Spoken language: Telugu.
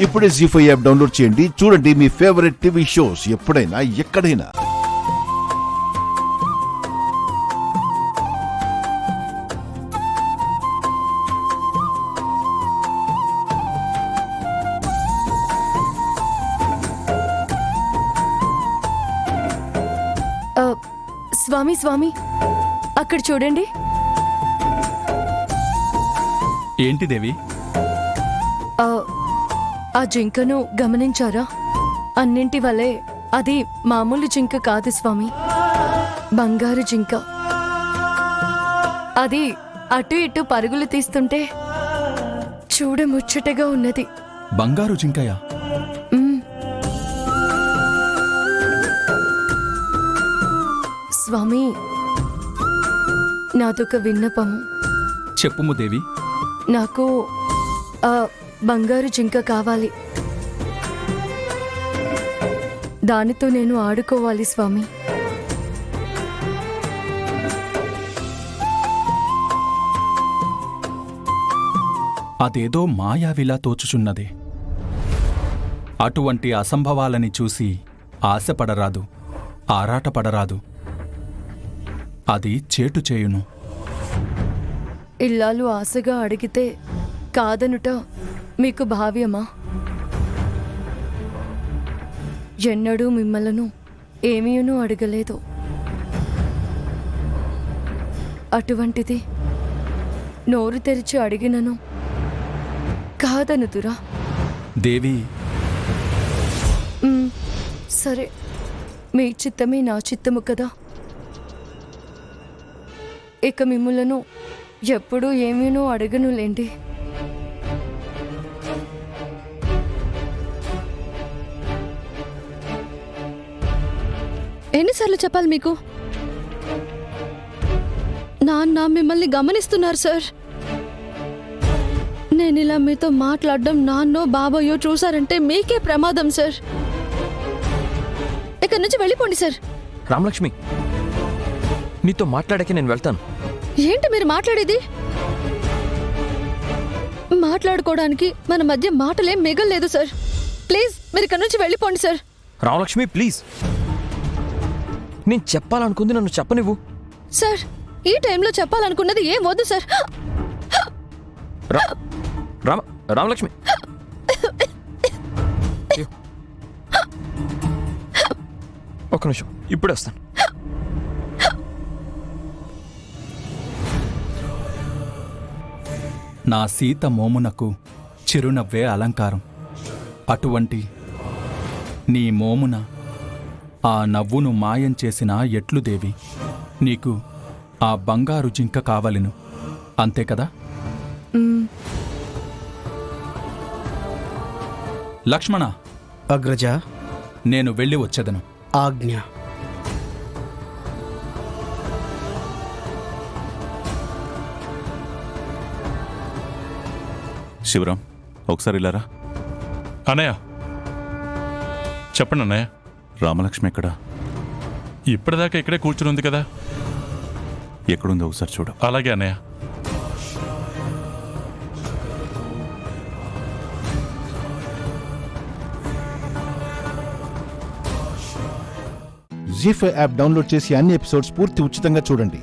ఇప్పుడే జీ5 యాప్ డౌన్లోడ్ చేయండి. చూడండి మీ ఫేవరెట్ టీవీ షోస్ ఎప్పుడైనా ఎక్కడైనా. స్వామి స్వామి, అక్కడ చూడండి. ఏంటి దేవి? ఆ జింకను గమనించారా? అన్నింటి వలె అది మామూలు జింక కాదు స్వామి, బంగారు జింక. అది అటు ఇటు పరుగులు తీస్తుంటే చూడముచ్చటగా ఉన్నది. బంగారు జింకయా? స్వామి, నాదొక విన్నపము. చెప్పుము దేవి. నాకు ఆ బంగారు జింక కావాలి. దానితో నేను ఆడుకోవాలి స్వామి. అదేదో మాయావిలా తోచుచున్నది. అటువంటి అసంభవాలని చూసి ఆశపడరాదు, ఆరాటపడరాదు. అది చేటు చేయును. ఇల్లాలు ఆశగా అడిగితే కాదనుట మీకు భావ్యమా? ఎన్నడూ మిమ్మలను ఏమీనూ అడగలేదు. అటువంటిది నోరు తెరిచి అడిగినను కాదనుదురా? దేవి, సరే, మీ చిత్తమే నా చిత్తము కదా. ఇక మిమ్ములను ఎప్పుడూ ఏమీనూ అడగనులేండి. ఎన్నిసార్లు చెప్పాలి మీకు? నాన్న మిమ్మల్ని గమనిస్తున్నారు సార్. నేను ఇలా మీతో మాట్లాడడం నాన్నో బాబాయో చూసారంటే మీకే ప్రమాదం సార్. ఇక్కడి నుంచి వెళ్ళిపోండి సార్. రామలక్ష్మి, నీతో మాట్లాడాక నేను వెళ్తాను. ఏంటి మీరు మాట్లాడేది? మాట్లాడుకోవడానికి మన మధ్య మాటలేం మిగల్లేదు సార్. ప్లీజ్ మీరు ఇక్కడి నుంచి వెళ్ళిపోండి సార్. రామలక్ష్మి ప్లీజ్, నేను చెప్పాలనుకుంది నన్ను చెప్పనివ్వు. సార్, ఈ టైంలో చెప్పాలనుకున్నది ఏం వద్దు సార్. రామలక్ష్మి, ఒక్క నిమిషం, ఇప్పుడే వస్తాను. నా సీత మోమునకు చిరునవ్వే అలంకారం. అటువంటి నీ మోమున ఆ నవ్వును మాయం చేసిన ఎట్లు దేవి? నీకు ఆ బంగారు జింక కావలెను, అంతే కదా? లక్ష్మణ. అగ్రజ, నేను వెళ్ళి వచ్చేదను. ఆజ్ఞ. శివరాం, ఒకసారి ఇలారా. అన్నయ్య చెప్పండి అన్నయ్య. రామలక్ష్మి ఎక్కడా? ఇప్పటిదాకా ఇక్కడే కూర్చుని ఉంది కదా. ఎక్కడుందో ఒకసారి చూడు. అలాగే అన్నయ్య. జీ5 యాప్ డౌన్లోడ్ చేసి అన్ని ఎపిసోడ్స్ పూర్తి ఉచితంగా చూడండి.